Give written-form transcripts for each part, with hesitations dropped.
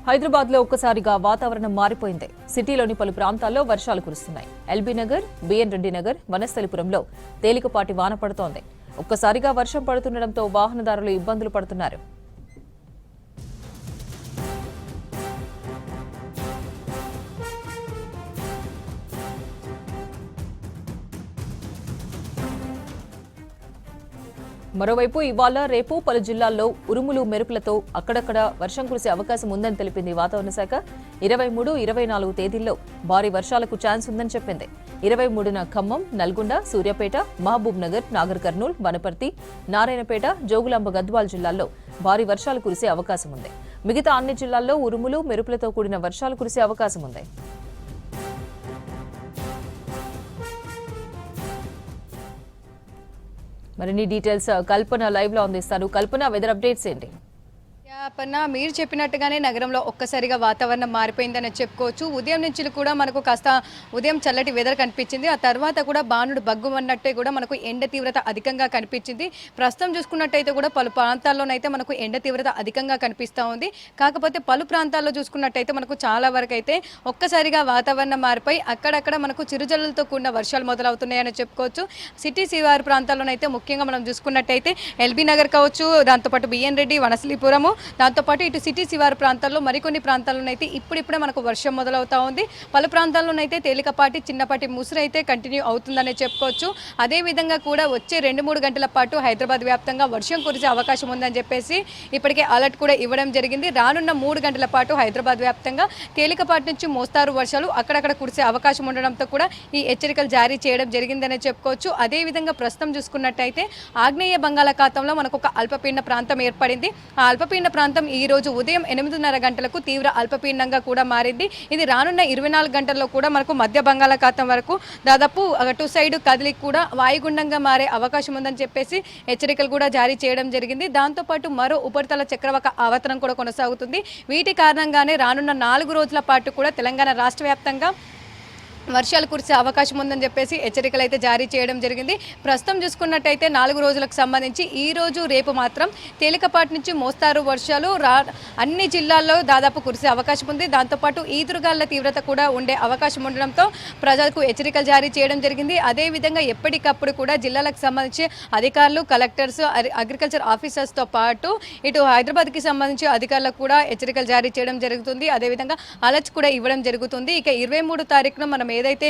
హైదరాబాద్ లో ఒక్కసారిగా వాతావరణం మారిపోయింది. సిటీలోని పలు ప్రాంతాల్లో వర్షాలు కురుస్తున్నాయి. ఎల్బీ నగర్, బిఎన్ రెడ్డి నగర్, వనస్థలిపురంలో తేలికపాటి వాన పడుతోంది. ఒక్కసారిగా వర్షం పడుతుండటంతో వాహనదారులు ఇబ్బందులు పడుతున్నారు. మరోవైపు ఇవాళ రేపు పలు జిల్లాల్లో ఉరుములు మెరుపులతో అక్కడక్కడ వర్షం కురిసే అవకాశం ఉందని తెలిపింది వాతావరణ శాఖ. 23, 24 తేదీల్లో భారీ వర్షాలకు ఛాన్స్ ఉందని చెప్పింది. 23న ఖమ్మం, నల్గొండ, సూర్యాపేట, మహబూబ్ నగర్, నాగర్ కర్నూల్, వనపర్తి, నారాయణపేట, జోగులాంబ గద్వాల్ జిల్లాల్లో భారీ వర్షాలు కురిసే అవకాశం ఉంది. మిగతా అన్ని జిల్లాల్లో ఉరుములు మెరుపులతో కూడిన వర్షాలు కురిసే అవకాశం ఉంది. మరిన్ని డీటెయిల్స్ కల్పన లైవ్ లో అందిస్తారు. కల్పన, వెదర్ అప్డేట్స్ ఏంటి? మీరు చెప్పినట్టుగానే నగరంలో ఒక్కసారిగా వాతావరణం మారిపోయిందని చెప్పుకోవచ్చు. ఉదయం నుంచి కూడా మనకు కాస్త ఉదయం చల్లటి వెదర్ కనిపించింది. ఆ తర్వాత కూడా బాణుడు బగ్గుమన్నట్టే కూడా మనకు ఎండ తీవ్రత అధికంగా కనిపించింది. ప్రస్తుతం చూసుకున్నట్టయితే కూడా పలు ప్రాంతాల్లోనైతే మనకు ఎండ తీవ్రత అధికంగా కనిపిస్తూ ఉంది. కాకపోతే పలు ప్రాంతాల్లో చూసుకున్నట్టయితే మనకు చాలా వరకు అయితే ఒక్కసారిగా వాతావరణం మారిపోయి అక్కడక్కడ మనకు చిరుజల్లులతో కూడిన వర్షాలు మొదలవుతున్నాయని చెప్పుకోవచ్చు. సిటీ శివారు ప్రాంతాల్లోనైతే ముఖ్యంగా మనం చూసుకున్నట్టయితే ఎల్బీ నగర్ కావచ్చు, దాంతోపాటు బిఎన్ రెడ్డి, వనస్థలిపురము, దాంతోపాటు ఇటు సిటీ శివారు ప్రాంతాల్లో మరికొన్ని ప్రాంతాల్లోనైతే ఇప్పుడిప్పుడే మనకు వర్షం మొదలవుతా ఉంది. పలు ప్రాంతాల్లోనైతే తేలికపాటి చిన్నపాటి ముసురు అయితే కంటిన్యూ అవుతుందని చెప్పుకోవచ్చు. అదేవిధంగా కూడా వచ్చే 2-3 గంటల పాటు హైదరాబాద్ వ్యాప్తంగా వర్షం కురిసే అవకాశం ఉందని చెప్పేసి ఇప్పటికే అలర్ట్ కూడా ఇవ్వడం జరిగింది. రానున్న 3 గంటల పాటు హైదరాబాద్ వ్యాప్తంగా తేలికపాటి నుంచి మోస్తారు వర్షాలు అక్కడక్కడ కురిసే అవకాశం ఉండడంతో కూడా ఈ హెచ్చరికలు జారీ చేయడం జరిగిందని చెప్పుకోవచ్చు. అదేవిధంగా ప్రస్తుతం చూసుకున్నట్టయితే ఆగ్నేయ బంగాళాఖాతంలో మనకు ఒక అల్పపీడన ప్రాంతం ఏర్పడింది. ఆ అల్పపీడన ప్రాంతం ఈ రోజు ఉదయం 8:30 గంటలకు తీవ్ర అల్పపీడనంగా కూడా మారింది. ఇది రానున్న 24 గంటల్లో కూడా మనకు మధ్య బంగాళాఖాతం వరకు దాదాపు అటు సైడ్ కదిలి కూడా వాయుగుండంగా మారే అవకాశం ఉందని చెప్పేసి హెచ్చరికలు కూడా జారీ చేయడం జరిగింది. దాంతోపాటు మరో ఉపరితల చక్రవాక ఆవర్తనం కూడా కొనసాగుతుంది. వీటి కారణంగానే రానున్న 4 రోజుల పాటు కూడా తెలంగాణ రాష్ట్ర వ్యాప్తంగా వర్షాలు కురిసే అవకాశం ఉందని చెప్పేసి హెచ్చరికలు అయితే జారీ చేయడం జరిగింది. ప్రస్తుతం చూసుకున్నట్టయితే 4 రోజులకు సంబంధించి ఈ రోజు రేపు మాత్రం తేలికపాటి నుంచి మోస్తారు వర్షాలు అన్ని జిల్లాల్లో దాదాపు కురిసే అవకాశం ఉంది. దాంతోపాటు ఈదురుగాళ్ల తీవ్రత కూడా ఉండే అవకాశం ఉండడంతో ప్రజలకు హెచ్చరికలు జారీ చేయడం జరిగింది. అదేవిధంగా ఎప్పటికప్పుడు కూడా జిల్లాలకు సంబంధించి అధికారులు, కలెక్టర్స్, అగ్రికల్చర్ ఆఫీసర్స్తో పాటు ఇటు హైదరాబాద్కి సంబంధించి అధికారులకు కూడా హెచ్చరికలు జారీ చేయడం జరుగుతుంది. అదేవిధంగా అలర్ట్స్ కూడా ఇవ్వడం జరుగుతుంది. ఇక 23 తారీఖున మనం ఏదైతే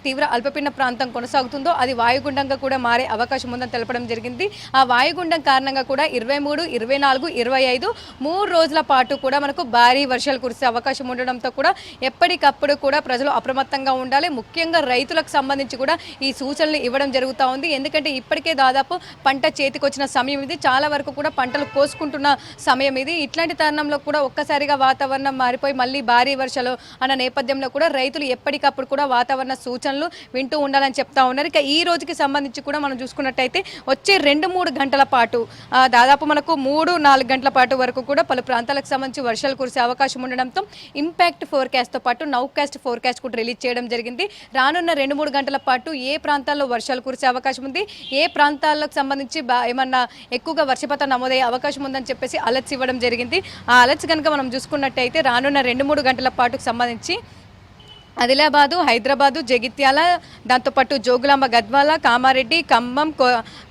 తీవ్ర అల్పపీడన ప్రాంతం కొనసాగుతుందో అది వాయుగుండంగా కూడా మారే అవకాశం ఉందని తెలపడం జరిగింది. ఆ వాయుగుండం కారణంగా కూడా 23, 24, 25 3 రోజుల పాటు కూడా మనకు భారీ వర్షాలు కురిసే అవకాశం ఉండడంతో కూడా ఎప్పటికప్పుడు కూడా ప్రజలు అప్రమత్తంగా ఉండాలి. ముఖ్యంగా రైతులకు సంబంధించి కూడా ఈ సూచనలు ఇవ్వడం జరుగుతూ ఉంది. ఎందుకంటే ఇప్పటికే దాదాపు పంట చేతికి వచ్చిన సమయం ఇది. చాలా వరకు కూడా పంటలు కోసుకుంటున్న సమయం ఇది. ఇట్లాంటి తరుణంలో కూడా ఒక్కసారిగా వాతావరణం మారిపోయి మళ్ళీ భారీ వర్షాలు అన్న నేపథ్యంలో కూడా రైతులు ఎప్పటికప్పుడు కూడా వాతావరణ సూచనలు వింటూ ఉండాలని చెప్తా ఉన్నారు. ఇక ఈ రోజుకి సంబంధించి కూడా మనం చూసుకున్నట్టయితే వచ్చే 2-3 గంటల పాటు దాదాపు మనకు 3-4 గంటల పాటు వరకు కూడా పలు ప్రాంతాలకు సంబంధించి వర్షాలు కురిసే అవకాశం ఉండడంతో ఇంపాక్ట్ ఫోర్కాస్ట్తో పాటు నౌకాస్ట్ ఫోర్కాస్ట్ కూడా రిలీజ్ చేయడం జరిగింది. రానున్న 2-3 గంటల పాటు ఏ ప్రాంతాల్లో వర్షాలు కురిసే అవకాశం ఉంది, ఏ ప్రాంతాలకు సంబంధించి ఏమన్నా ఎక్కువగా వర్షపాతం నమోదయ్యే అవకాశం ఉందని చెప్పేసి అలర్ట్స్ ఇవ్వడం జరిగింది. ఆ అలర్ట్స్ కనుక మనం చూసుకున్నట్టయితే రానున్న 2-3 గంటల పాటుకు సంబంధించి ఆదిలాబాదు, హైదరాబాదు, జగిత్యాల, దాంతోపాటు జోగులాంబ గద్వాల, కామారెడ్డి, ఖమ్మం,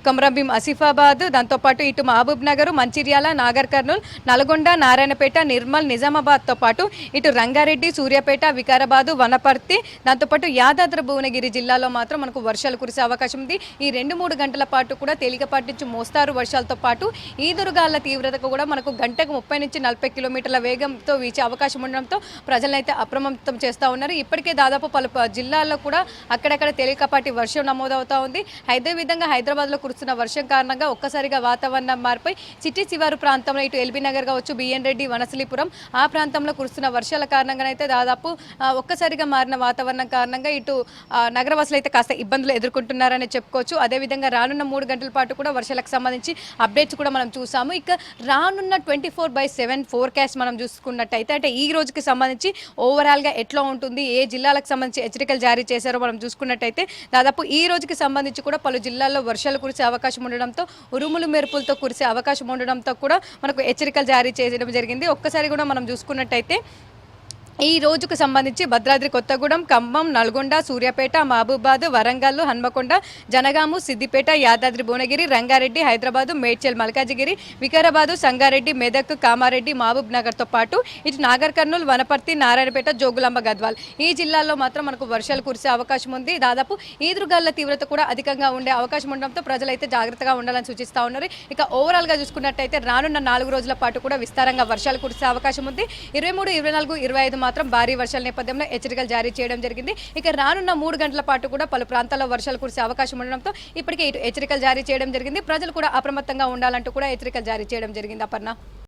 కొమరంభీం, ఆసిఫాబాద్, దాంతోపాటు ఇటు మహబూబ్ నగర్, మంచిర్యాల, నాగర్ కర్నూల్, నల్గొండ, నారాయణపేట, నిర్మల్, నిజామాబాద్తో పాటు ఇటు రంగారెడ్డి, సూర్యాపేట, వికారాబాదు, వనపర్తి, దాంతోపాటు యాదాద్రి భువనగిరి జిల్లాలో మాత్రం మనకు వర్షాలు కురిసే అవకాశం ఉంది. ఈ 2-3 గంటల పాటు కూడా తేలికపాటి నుంచి మోస్తారు వర్షాలతో పాటు ఈదురుగాళ్ల తీవ్రతకు కూడా మనకు గంటకు 30-40 కిలోమీటర్ల వేగంతో వీచే అవకాశం ఉండడంతో ప్రజలైతే అప్రమత్తం చేస్తూ ఉన్నారు. ఇప్పటికే దాదాపు పలు జిల్లాల్లో కూడా అక్కడక్కడ తేలికపాటి వర్షం నమోదవుతా ఉంది. అదేవిధంగా హైదరాబాద్లో కురుస్తున్న వర్షం కారణంగా ఒక్కసారిగా వాతావరణం మారిపోయి సిటీ శివారు ప్రాంతంలో ఇటు ఎల్బీ నగర్ కావచ్చు, బిఎన్ రెడ్డి, వనస్థలిపురం ఆ ప్రాంతంలో కురుస్తున్న వర్షాల కారణంగానైతే దాదాపు ఒక్కసారిగా మారిన వాతావరణం కారణంగా ఇటు నగరవాసులు అయితే కాస్త ఇబ్బందులు ఎదుర్కొంటున్నారని చెప్పుకోవచ్చు. అదేవిధంగా రానున్న 3 గంటల పాటు కూడా వర్షాలకు సంబంధించి అప్డేట్స్ కూడా మనం చూసాము. ఇక రానున్న 24/7 ఫోర్కాస్ట్ మనం చూసుకున్నట్టయితే అంటే ఈ రోజుకి సంబంధించి ఓవరాల్గా ఎట్లా ఉంటుంది, ఏ ఏ జిల్లాలకు సంబంధించి హెచ్చరికలు జారీ చేశారో మనం చూసుకున్నట్టయితే దాదాపు ఈ రోజుకి సంబంధించి కూడా పలు జిల్లాల్లో వర్షాలు కురిసే అవకాశం ఉండడంతో ఉరుములు మెరుపులతో కురిసే అవకాశం ఉండడంతో కూడా మనకు హెచ్చరికలు జారీ చేయడం జరిగింది. ఒక్కసారి కూడా మనం చూసుకున్నట్టయితే ఈ రోజుకు సంబంధించి భద్రాద్రి కొత్తగూడెం, ఖమ్మం, నల్గొండ, సూర్యాపేట, మహబూబాద్, వరంగల్, హన్మకొండ, జనగాము, సిద్దిపేట, యాదాద్రి భువనగిరి, రంగారెడ్డి, హైదరాబాదు, మేడ్చల్, మల్కాజిగిరి, వికారాబాదు, సంగారెడ్డి, మెదక్, కామారెడ్డి, మహబూబ్ నగర్తో పాటు ఇటు నాగర్ కర్నూలు, వనపర్తి, నారాయణపేట, జోగులాంబ, గద్వాల్ ఈ జిల్లాల్లో మాత్రం మనకు వర్షాలు కురిసే అవకాశం ఉంది. దాదాపు ఈదురుగాలుల తీవ్రత కూడా అధికంగా ఉండే అవకాశం ఉండడంతో ప్రజలైతే జాగ్రత్తగా ఉండాలని సూచిస్తూ ఉన్నారు. ఇక ఓవరాల్గా చూసుకున్నట్టయితే రానున్న 4 రోజుల పాటు కూడా విస్తారంగా వర్షాలు కురిసే అవకాశం ఉంది. 23, 24, 25 మాత్రం భారీ వర్షాల నేపథ్యంలో హెచ్చరికలు జారీ చేయడం జరిగింది. ఇక రానున్న 3 గంటల పాటు కూడా పలు ప్రాంతాల్లో వర్షాలు కురిసే అవకాశం ఉండడంతో ఇప్పటికే ఇటు హెచ్చరికలు జారీ చేయడం జరిగింది. ప్రజలు కూడా అప్రమత్తంగా ఉండాలంటూ కూడా హెచ్చరికలు జారీ చేయడం జరిగింది. అపర్ణ.